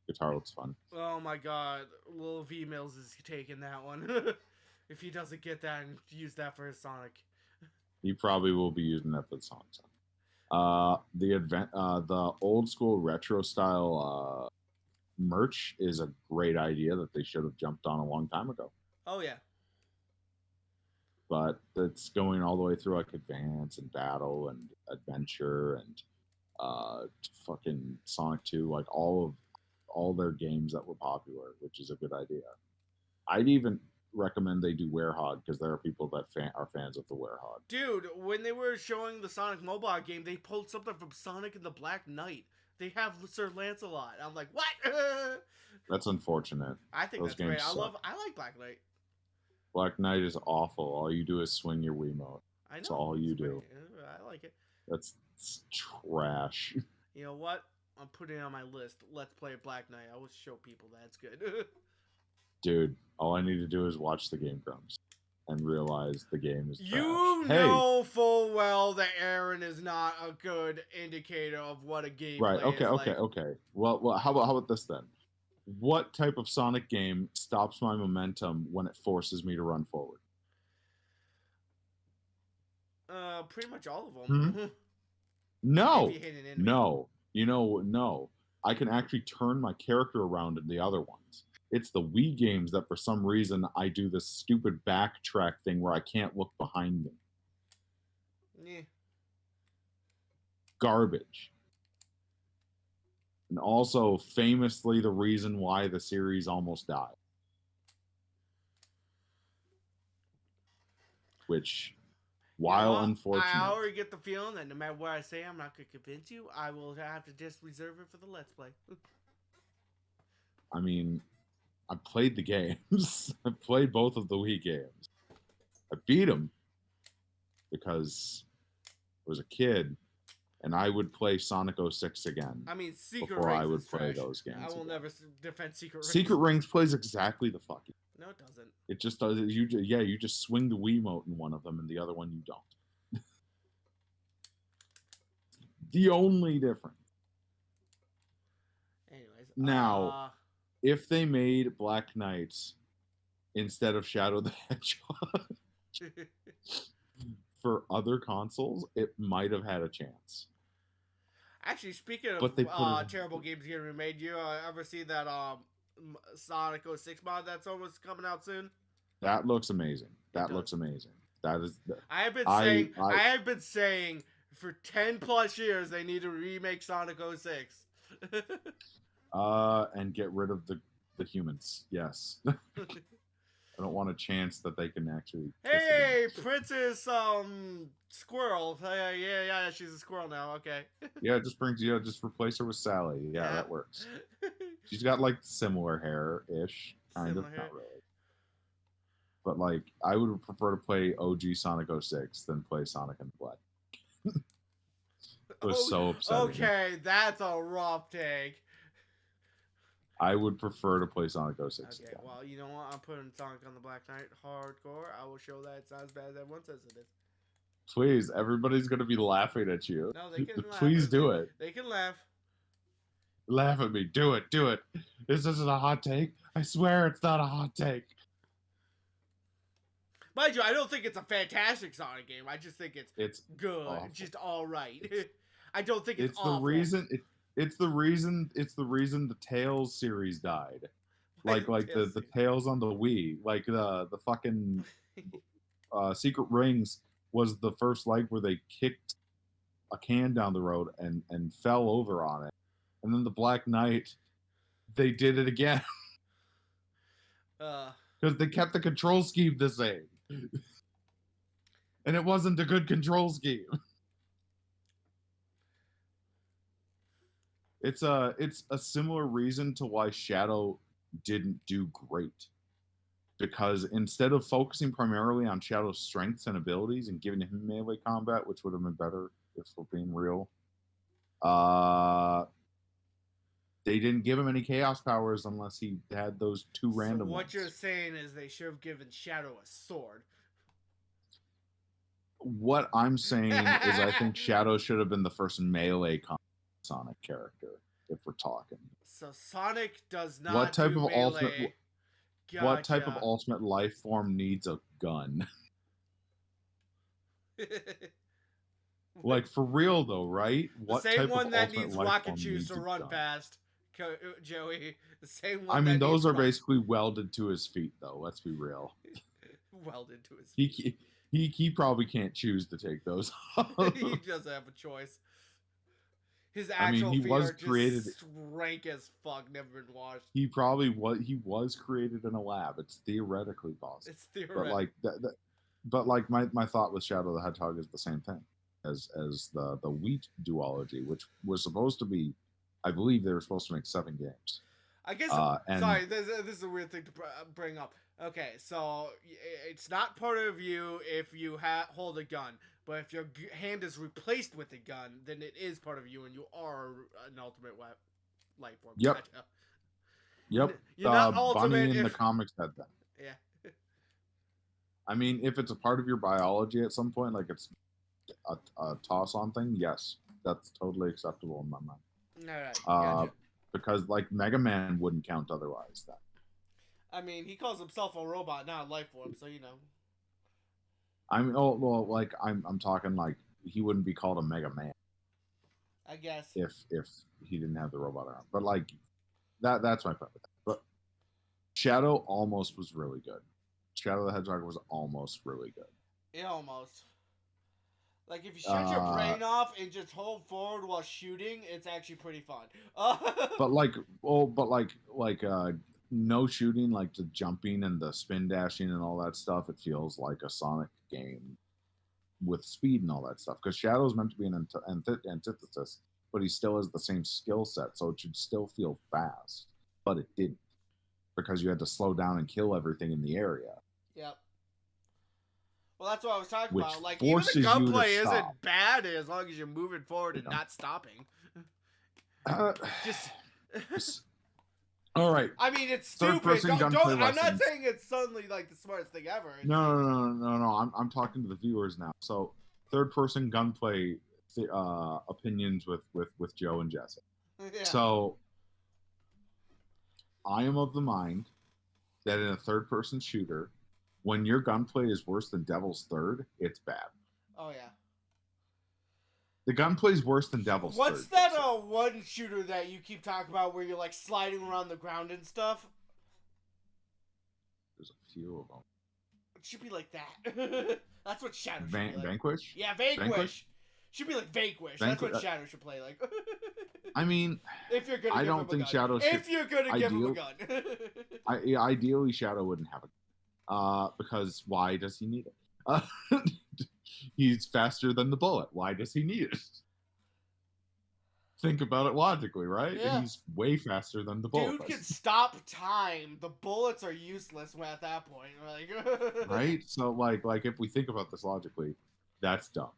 guitar looks fun. Oh my god, Lil V Mills is taking that one. If he doesn't get that and use that for his Sonic. He probably will be using that for the Sonic song. The old school retro style merch is a great idea that they should have jumped on a long time ago. Oh yeah. But it's going all the way through like Advance and Battle and Adventure and fucking Sonic 2, like all their games that were popular, which is a good idea. I'd even recommend they do Werehog because there are people that are fans of the Werehog. Dude, when they were showing the Sonic mobile game, they pulled something from Sonic and the Black Knight. They have Sir Lancelot. I'm like, what? That's unfortunate. I think that's great. I like Black Knight. Black Knight is awful. All you do is swing your Wiimote. I know. That's all you do. I like it. That's trash. You know what? I'm putting it on my list. Let's play Black Knight. I will show people that's good. Dude, all I need to do is watch the Game Grumps and realize the game is trash. You know full well that Aaron is not a good indicator of what a game right, okay, is okay. Well, how about this then? What type of Sonic game stops my momentum when it forces me to run forward? Pretty much all of them. No. No. I can actually turn my character around in the other ones. It's the Wii games that for some reason I do this stupid backtrack thing where I can't look behind me. Yeah. Garbage. And also famously the reason why the series almost died. Which, while unfortunate, I already get the feeling that no matter what I say, I'm not going to convince you. I will have to just reserve it for the Let's Play. I mean, I played the games. I played both of the Wii games. I beat them because I was a kid, and I would play Sonic 06 again. I mean, Secret before Rings I would is play trash. those games. I will again. never defend Secret Rings. Secret Rings plays exactly the fucking. No, it doesn't. It just does. You just swing the Wiimote in one of them, and the other one you don't. The only difference. Anyways, now, if they made Black Knight instead of Shadow the Hedgehog for other consoles, it might have had a chance. Actually, speaking of terrible games getting remade, you ever see that Sonic 06 mod that's almost coming out soon? That looks amazing. That looks amazing. That is. I have been saying for 10 plus years they need to remake Sonic 06. And get rid of the humans. Yes. I don't want a chance that they can actually. Hey, Princess Squirrel. Yeah, she's a squirrel now. Okay. Yeah, just replace her with Sally. Yeah, that works. She's got like similar hair-ish, kind of, not really. But like, I would prefer to play OG Sonic 06 than play Sonic and Black. It was so upsetting. Okay, that's a rough take. I would prefer to play Sonic 06. Okay, again. Well, you know what? I'm putting Sonic on the Black Knight hardcore. I will show that it's not as bad as everyone says it is. Please, everybody's going to be laughing at you. No, they can laugh. Please do it. They can laugh. Laugh at me. Do it. This isn't a hot take. I swear it's not a hot take. Mind you, I don't think it's a fantastic Sonic game. I just think it's good. Awful. It's just all right. I don't think it's awful. It's the reason the Tails series died. Like the Tails on the Wii. Like the fucking Secret Rings was the first like where they kicked a can down the road and fell over on it. And then the Black Knight, they did it again. Because they kept the control scheme the same. And it wasn't a good control scheme. It's a similar reason to why Shadow didn't do great. Because instead of focusing primarily on Shadow's strengths and abilities and giving him melee combat, which would have been better if we're being real, they They didn't give him any chaos powers unless he had those two random what ones. you're saying is they should have given Shadow a sword. What I'm saying is I think Shadow should have been the first melee Sonic character, if we're talking. So Sonic does not What type do of melee. what type of ultimate life form needs a gun? Like, for real though, right? The same one that needs rocket shoes to run fast, Joey. The same one. I mean, those are basically welded to his feet, though. Let's be real. Welded to his feet. He probably can't choose to take those off. He doesn't have a choice. His actual feet are just rank as fuck, never been washed. He was created in a lab. It's theoretically possible. It's theoretical. But like my thought with Shadow the Hedgehog is the same thing as the Wheat duology, which was supposed to be, I believe they were supposed to make 7 games. I guess. Sorry, this is a weird thing to bring up. Okay, so it's not part of you if you hold a gun, but if your hand is replaced with a gun, then it is part of you, and you are an ultimate life form. Yep. Gotcha. Yep. You're not ultimate Bunny in the comics said that. Yeah. I mean, if it's a part of your biology at some point, like it's a toss-on thing, yes, that's totally acceptable in my mind. All right. Gotcha. Because like Mega Man wouldn't count otherwise. Then. I mean, he calls himself a robot, not a life form, so you know. I mean, like I'm talking like he wouldn't be called a Mega Man. I guess. If he didn't have the robot arm, but like that's my point with that. But Shadow almost was really good. Shadow the Hedgehog was almost really good. Yeah, almost. Like, if you shut your brain off and just hold forward while shooting, it's actually pretty fun. No shooting, like the jumping and the spin dashing and all that stuff, it feels like a Sonic game with speed and all that stuff. Because Shadow's meant to be an antithesis, but he still has the same skill set, so it should still feel fast. But it didn't. Because you had to slow down and kill everything in the area. Yep. Well, that's what I was talking about. Like, even the gunplay isn't bad as long as you're moving forward and not stopping. Just... All right. I mean, it's stupid. I'm not saying it's suddenly like the smartest thing ever. No. I'm talking to the viewers now. So, third-person gunplay opinions with Joe and Jesse. Yeah. So, I am of the mind that in a third-person shooter, when your gunplay is worse than Devil's Third, it's bad. Oh, yeah. The gunplay is worse than Devil's Third. What's that one shooter that you keep talking about where you're, like, sliding around the ground and stuff? There's a few of them. It should be like that. That's what Shadow should be like. Vanquish? Yeah, Vanquish. Should be like Vanquish. That's what Shadow should play like. I mean, if you're gonna give him a gun. Shadow should, if you're gonna give him a gun. Ideally, Shadow wouldn't have a gun. Because why does he need it? He's faster than the bullet. Why does he need it? Think about it logically, right? Yeah. He's way faster than the bullet. Dude can stop time. The bullets are useless at that point. Like, right? So, like if we think about this logically, that's dumb.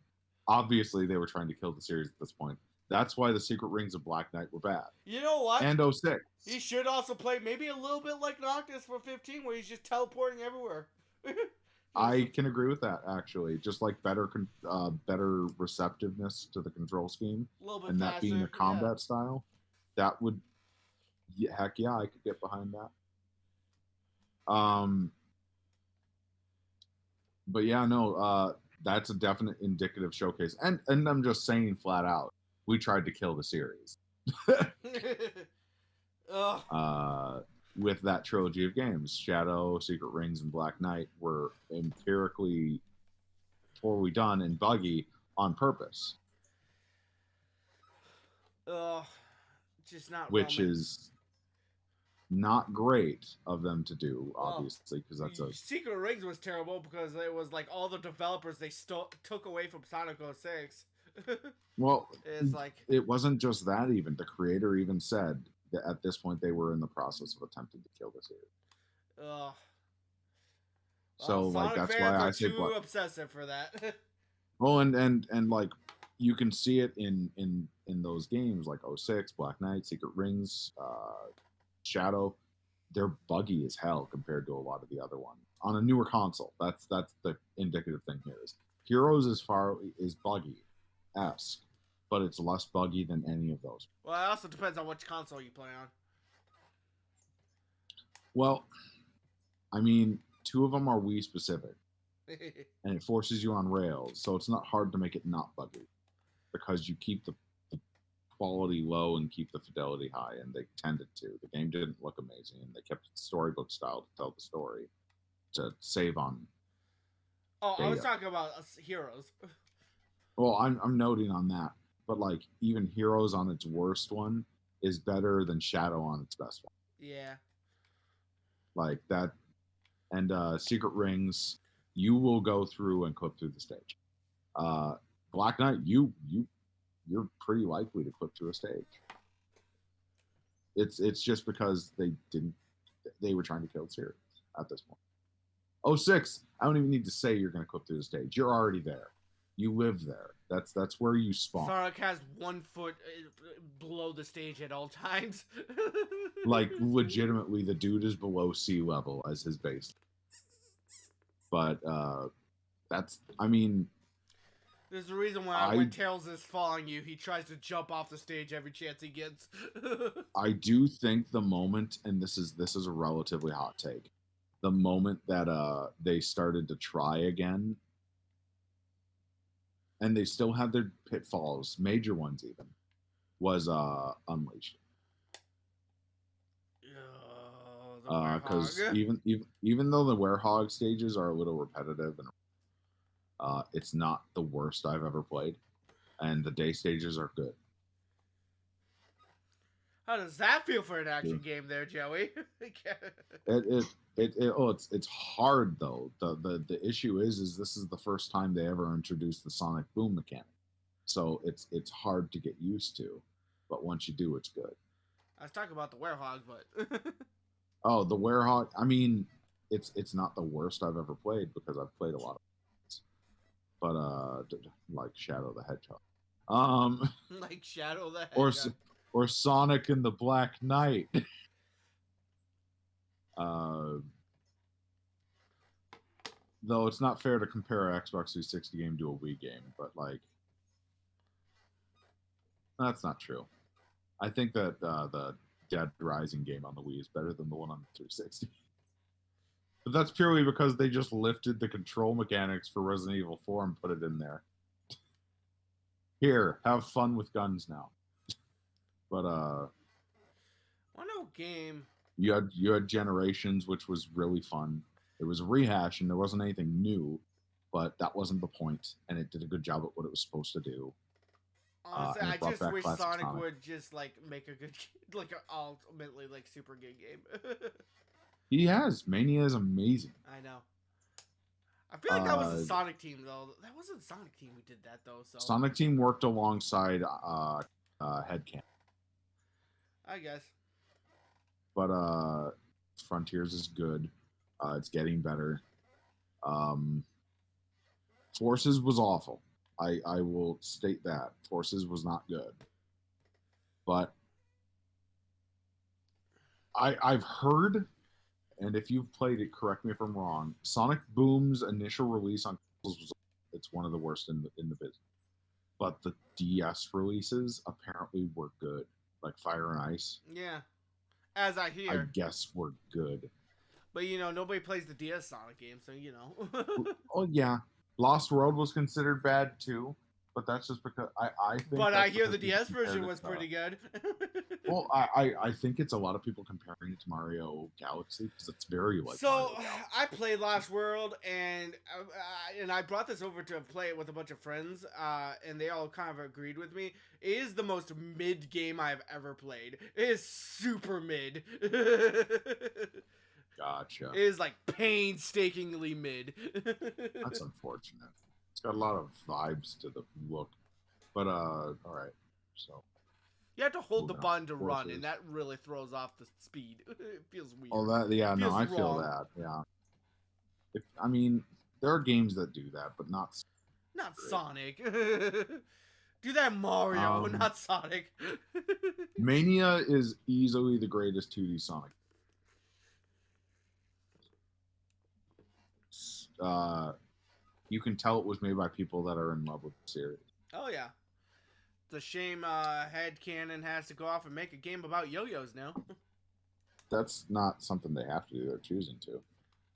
Obviously, they were trying to kill the series at this point. That's why the Secret Rings of Black Knight were bad. You know what? And 06. He should also play maybe a little bit like Noctis for 15, where he's just teleporting everywhere. I can agree with that, actually. Just like better receptiveness to the control scheme. A little bit and faster, that being a combat style. That would... heck yeah, I could get behind that. But yeah, no, that's a definite indicative showcase. And I'm just saying flat out, we tried to kill the series. With that trilogy of games. Shadow, Secret Rings, and Black Knight were empirically poorly done and buggy on purpose. Just not which is not great of them to do, obviously, because that's a... Secret Rings was terrible because it was like all the developers they took away from Sonic 06. Well, it's like... it wasn't just that even. The creator even said that at this point they were in the process of attempting to kill the series. So, like, that's why I say... too obsessive for that. Well, and like, you can see it in those games like 06, Black Knight, Secret Rings, Shadow. They're buggy as hell compared to a lot of the other ones on a newer console. That's the indicative thing here is Heroes is buggy esque, but it's less buggy than any of those. Well, it also depends on which console you play on. Well, I mean, two of them are Wii specific, and it forces you on rails, so it's not hard to make it not buggy because you keep the quality low and keep the fidelity high, and they tended to. The game didn't look amazing, and they kept it storybook style to tell the story to save on. Oh, I was talking about Heroes. Well, I'm noting on that, but like even Heroes on its worst one is better than Shadow on its best one. Yeah. Like that, and Secret Rings, you will go through and clip through the stage. Black Knight, you're pretty likely to clip through a stage. It's just because they were trying to kill the series at this point. 06, I don't even need to say you're going to clip through the stage. You're already there. You live there. That's where you spawn. Sonic has 1 foot below the stage at all times. Like legitimately, the dude is below sea level as his base. But I mean, there's a reason why when Tails is following you, he tries to jump off the stage every chance he gets. I do think the moment, and this is a relatively hot take, the moment that they started to try again, and they still had their pitfalls, major ones even, was Unleashed. Because even though the Werehog stages are a little repetitive and it's not the worst I've ever played, and the day stages are good. How does that feel for an action game there, Joey? It's hard though. The issue is this is the first time they ever introduced the sonic boom mechanic, so it's hard to get used to, but once you do, it's good. I was talking about the Werehog, but oh, the Werehog. I mean, it's not the worst I've ever played because I've played a lot of games, but like Shadow the Hedgehog, like Shadow the Hedgehog, or Sonic and the Black Knight. Though it's not fair to compare an Xbox 360 game to a Wii game, but like that's not true. I think that the Dead Rising game on the Wii is better than the one on the 360. But that's purely because they just lifted the control mechanics for Resident Evil 4 and put it in there. Here, have fun with guns now. But what no game? You had Generations, which was really fun. It was a rehash and there wasn't anything new, but that wasn't the point, and it did a good job at what it was supposed to do. Honestly, I just wish Sonic would just like make a good, like ultimately like super good game. He has. Mania is amazing. I know. I feel like that was the Sonic team though. That wasn't Sonic team who did that though. So Sonic team worked alongside Headcam. I guess. But Frontiers is good. It's getting better. Forces was awful. I will state that. Forces was not good. But I've heard, and if you've played it, correct me if I'm wrong, Sonic Boom's initial release on consoles it's one of the worst in the business. But the DS releases apparently were good. Like Fire and Ice. Yeah. As I hear. I guess were good. But nobody plays the DS Sonic game, so Oh yeah. Lost World was considered bad too, but that's just because I think. But I hear the DS version was pretty good. Well, I think it's a lot of people comparing it to Mario Galaxy because it's very like. So I played Lost World and I brought this over to play it with a bunch of friends, and they all kind of agreed with me. It is the most mid game I've ever played. It is super mid. Gotcha. It is like painstakingly mid. That's unfortunate. It's got a lot of vibes to the look. But all right. So you have to hold the button to run, and that really throws off the speed. It feels weird. Oh, that yeah, no, I feel that. Yeah. I mean, there are games that do that, but not Sonic. Do that Mario, Um, not Sonic. Mania is easily the greatest 2D Sonic. You can tell it was made by people that are in love with the series. Oh yeah. It's a shame Headcanon has to go off and make a game about yo-yos now. That's not something they have to do. They're choosing to.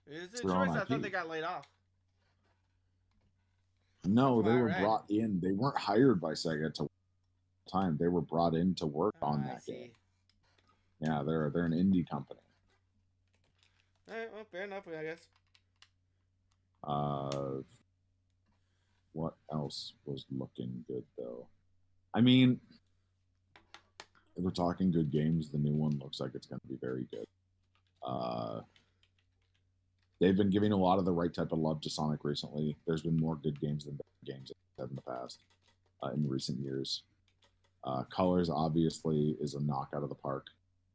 Is It's it a their own choice? I thought IP. they got laid off. No, That's what they I were read. brought in. They weren't hired by Sega to time. They were brought in to work Oh, on I that game. see. Yeah, they're an indie company. Alright, well, fair enough, I guess. What else was looking good though? I mean, if we're talking good games, the new one looks like it's going to be very good. They've been giving a lot of the right type of love to Sonic recently. There's been more good games than bad games in the past, in recent years. Colors obviously is a knock out of the park.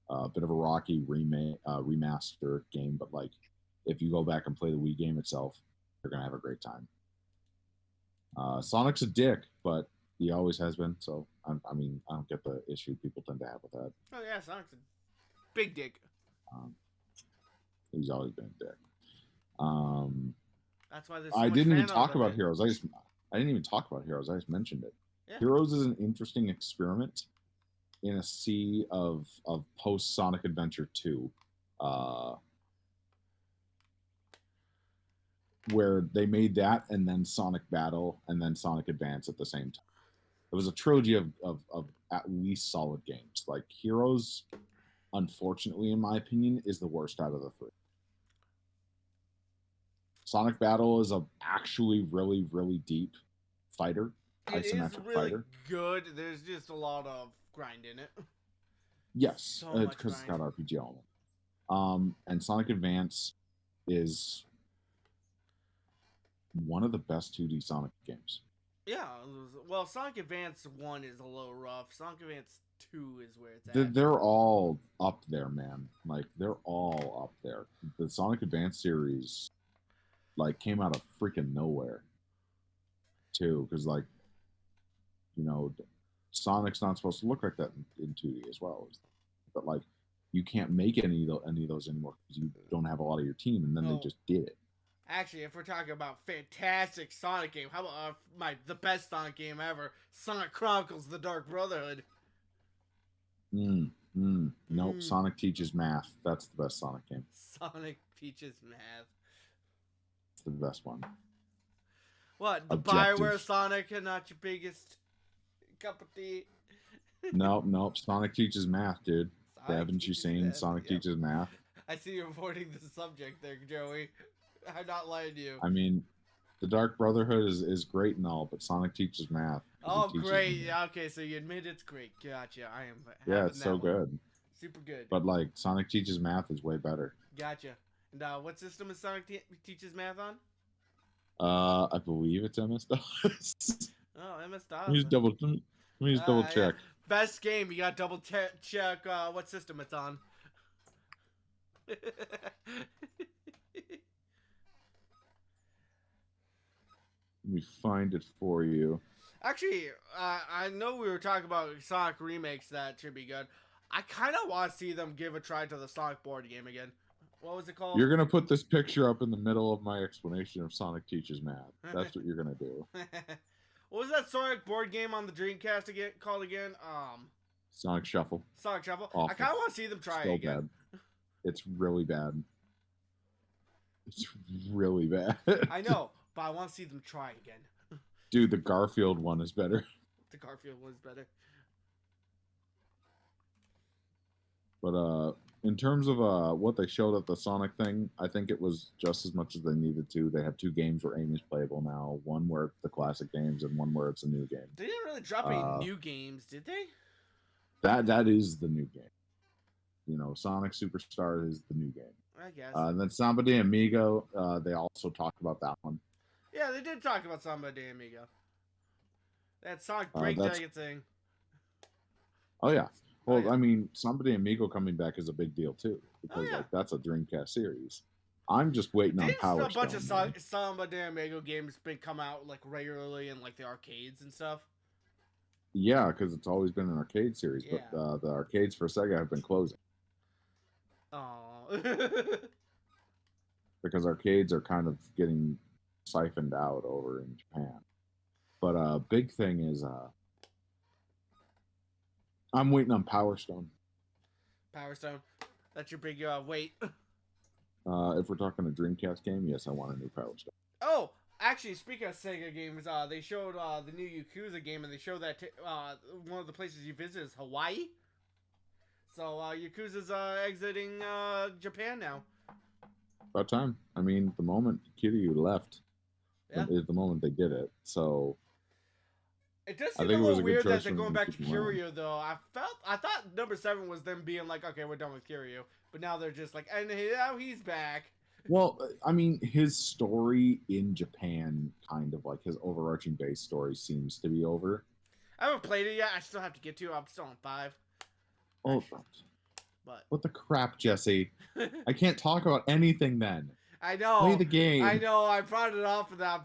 A bit of a rocky remaster game, but like if you go back and play the Wii game itself, you're gonna have a great time. Sonic's a dick, but he always has been. So I mean, I don't get the issue people tend to have with that. Oh yeah, Sonic's a big dick. He's always been a dick. That's why there's so I much didn't even fan talk art of about it. Heroes. I didn't even talk about Heroes. I just mentioned it. Yeah. Heroes is an interesting experiment in a sea of post Sonic Adventure 2, where they made that and then Sonic Battle and then Sonic Advance at the same time. It was a trilogy of at least solid games. Like Heroes, unfortunately, in my opinion, is the worst out of the three. Sonic Battle is a actually really, really deep fighter, It is isometric really fighter. good. There's just a lot of grind in it. Yes, So much because it's grind. got RPG element. And Sonic Advance is one of the best 2D Sonic games. Yeah, well, Sonic Advance 1 is a little rough. Sonic Advance 2 is where it's at. They're all up there, man. Like they're all up there. The Sonic Advance series, like, came out of freaking nowhere, too. Because like, you know, Sonic's not supposed to look like that in 2D as well. But like, you can't make any of those anymore because you don't have a lot of your team, and then they just did it. Actually, if we're talking about fantastic Sonic game, how about the best Sonic game ever, Sonic Chronicles: The Dark Brotherhood? Nope. Sonic Teaches Math. That's the best Sonic game. Sonic Teaches Math. It's the best one. What? The Objective. Bioware Sonic and not your biggest cup of tea? Nope. Sonic Teaches Math, dude. Haven't you seen Math. Sonic Teaches Math? I see you're avoiding the subject there, Joey. I'm not lying to you. I mean, the Dark Brotherhood is great and all, but Sonic Teaches Math. Oh, great. Yeah, okay, so you admit it's great. Gotcha. I am. Yeah, it's so good. Super good. But like, Sonic Teaches Math is way better. Gotcha. And what system is Sonic Teaches Math on? I believe it's MS-DOS. Oh, MS-DOS. Let me just double check. Yeah. Best game. You got double check what system it's on. Let me find it for you. Actually, I know we were talking about Sonic remakes that should be good. I kind of want to see them give a try to the Sonic board game again. What was it called? You're going to put this picture up in the middle of my explanation of Sonic Teaches Math. That's what you're going to do. What was that Sonic board game on the Dreamcast called again? Sonic Shuffle. Sonic Shuffle? Awful. I kind of want to see them try so it again. Bad. It's really bad. It's really bad. I know, but I want to see them try again. Dude, the Garfield one is better. The Garfield one is better. But in terms of what they showed at the Sonic thing, I think it was just as much as they needed to. They have two games where Amy's playable now. One where it's the classic games and one where it's a new game. They didn't really drop any new games, did they? That is the new game. You know, Sonic Superstar is the new game. I guess. And then Samba de Amigo, they also talked about that one. Yeah, they did talk about Samba de Amigo. That Sonic breakdancing thing. Oh, yeah. Well, I mean, Samba de Amigo coming back is a big deal, too. Because, like, that's a Dreamcast series. I'm just waiting on Power Stone. There's a bunch of Samba de Amigo games been come out, like, regularly in, like, the arcades and stuff. Yeah, because it's always been an arcade series, but Yeah. the arcades for Sega have been closing Oh. because arcades are kind of getting siphoned out over in Japan. But big thing is I'm waiting on Power Stone. Power Stone. That's your big weight. If we're talking a Dreamcast game, yes, I want a new Power Stone. Oh, actually, speaking of Sega games, they showed the new Yakuza game, and they showed that one of the places you visit is Hawaii. So Yakuza's exiting Japan now. About time. I mean, the moment Kiryu left Yeah. is the moment they did it. So It does I seem a think it was little a good weird that choice they're for them going to back to keep him around. Kiryu though. I thought number 7 was them being like, okay, we're done with Kiryu, but now they're just like, and now he's back. Well, I mean, his story in Japan, kind of like his overarching base story, seems to be over. I haven't played it yet. I still have to get to. I'm still on 5. Oh, But what the crap, Jesse? I can't talk about anything then. I know. Play the game. I know. I brought it off of that.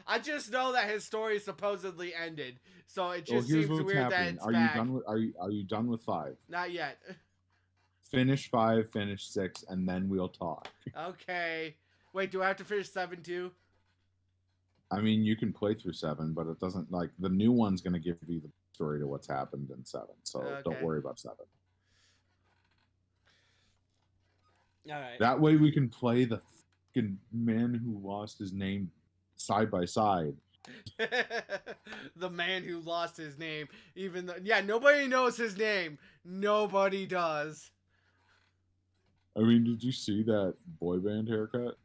I just know that his story supposedly ended, so it just seems weird that it's are back. You done with, are you done with 5? Not yet. Finish 5, finish 6, and then we'll talk. Okay. Wait, do I have to finish 7 too? I mean, you can play through 7, but it doesn't, like, the new one's going to give you the story to what's happened in 7, so don't worry about 7. All right. That way we can play the fucking man who lost his name side by side. The man who lost his name, even though, yeah, nobody knows his name. Nobody does. I mean, did you see that boy band haircut?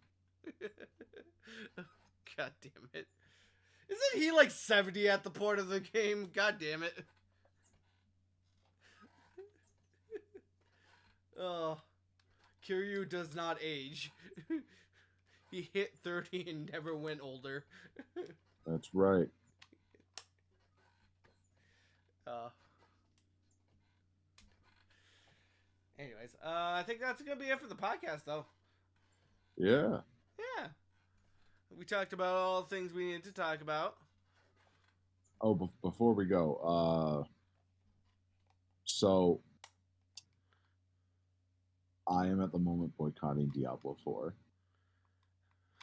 God damn it. Isn't he like 70 at the point of the game? God damn it. Oh, Kiryu does not age. He hit 30 and never went older. That's right. Anyways, I think that's gonna be it for the podcast, though. Yeah. Yeah. We talked about all the things we needed to talk about. Oh, before we go, so I am at the moment boycotting Diablo 4.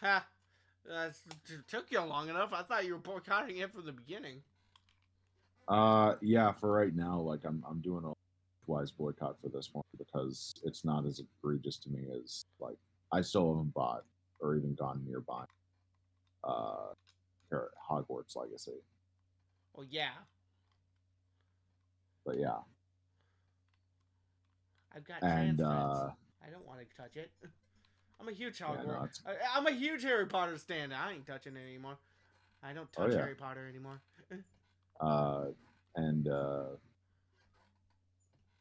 Ha! That took you long enough. I thought you were boycotting it from the beginning. Yeah, for right now, like I'm doing a wise boycott for this one because it's not as egregious to me as, like, I still haven't bought or even gone near buying Hogwarts Legacy. Well, yeah. But yeah. I've got trans friends. I don't want to touch it. I'm a huge Hogwarts. Yeah, no, I'm a huge Harry Potter stan. I ain't touching it anymore. I don't touch Harry Potter anymore. And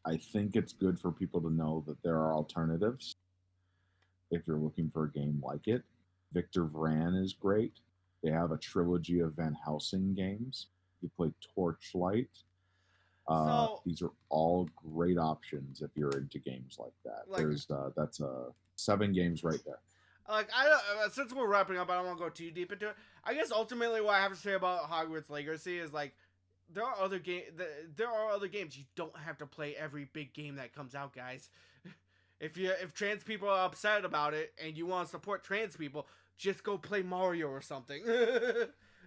I think it's good for people to know that there are alternatives. If you're looking for a game like it, Victor Vran is great. They have a trilogy of Van Helsing games. You play Torchlight. These are all great options if you're into games like that. Like, that's 7 games right there. Like, since we're wrapping up, I don't want to go too deep into it. I guess ultimately what I have to say about Hogwarts Legacy is, like, there are other games. You don't have to play every big game that comes out, guys. If trans people are upset about it and you want to support trans people, just go play Mario or something.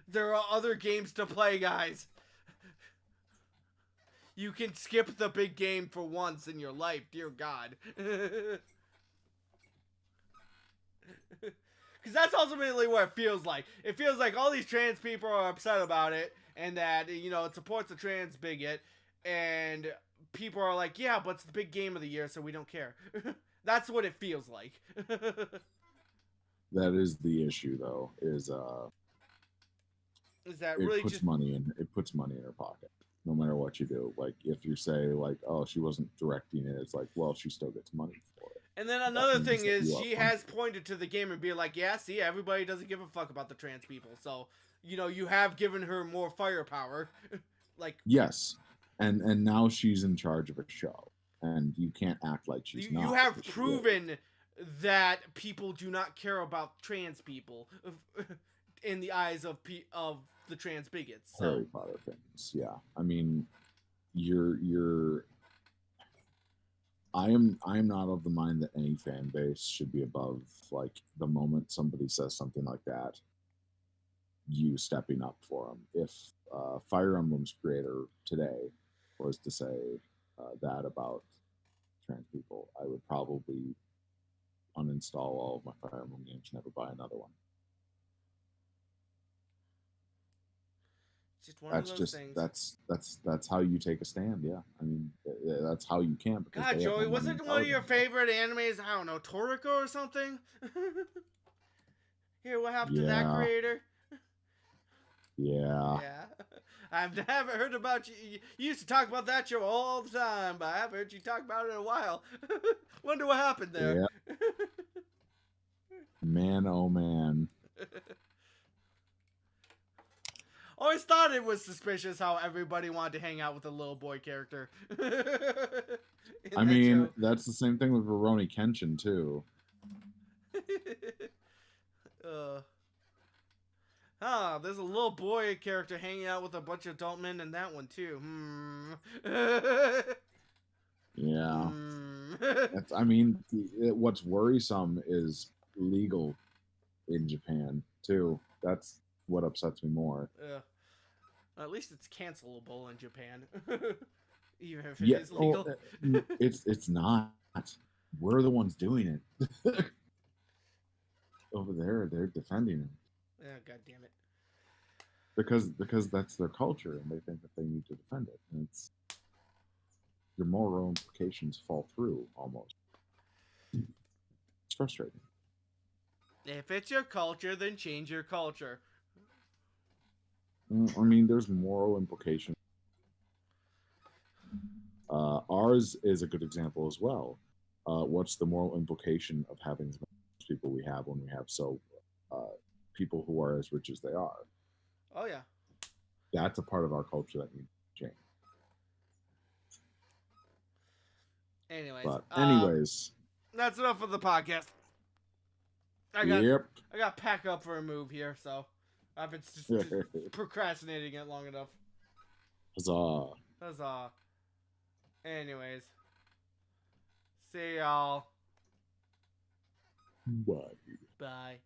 There are other games to play, guys. You can skip the big game for once in your life, dear God. Because that's ultimately what it feels like. It feels like all these trans people are upset about it, and that, you know, it supports the trans bigot, and people are like, yeah, but it's the big game of the year, so we don't care. That's what it feels like. That is the issue, though, is that really puts money in her pocket, no matter what you do. Like, if you say, like, oh, she wasn't directing it, it's like, well, she still gets money for it. And then another thing is, she has pointed to the game and be like, yeah, see, everybody doesn't give a fuck about the trans people. So, you know, you have given her more firepower. Like, yes. And now she's in charge of a show. And you can't act like she's not. You have proven that people do not care about trans people. in the eyes of the trans bigots. So. Harry Potter fans, yeah. I mean, you're. I am not of the mind that any fan base should be above, like, the moment somebody says something like that, you stepping up for them. If Fire Emblem's creator today was to say that about trans people, I would probably uninstall all of my Fire Emblem games, never buy another one. Just one of those things. That's how you take a stand. Yeah, I mean, that's how you can. Because God, Joey, wasn't one of your favorite animes? I don't know, Toriko or something. Here, what happened to that creator? Yeah. Yeah. I haven't heard about you. You used to talk about that show all the time, but I haven't heard you talk about it in a while. Wonder what happened there. Yeah. Man, oh man. Always thought it was suspicious how everybody wanted to hang out with a little boy character. I mean, that's the same thing with Rurouni Kenshin too. There's a little boy character hanging out with a bunch of adult men in that one too. Yeah. I mean, what's worrisome is legal in Japan too. That's what upsets me more. At least it's cancelable in Japan, even if it is legal. It's not. We're the ones doing it. Over there, they're defending it. Yeah, God damn it. Because that's their culture, and they think that they need to defend it. And it's your moral implications fall through almost. It's frustrating. If it's your culture, then change your culture. I mean, there's moral implications. Ours is a good example as well. What's the moral implication of having as many people we have when we have people who are as rich as they are? Oh yeah. That's a part of our culture that needs to change. Anyways, that's enough of the podcast. I got pack up for a move here, so I've been just procrastinating it long enough. Huzzah. Anyways, see y'all. Bye. Bye.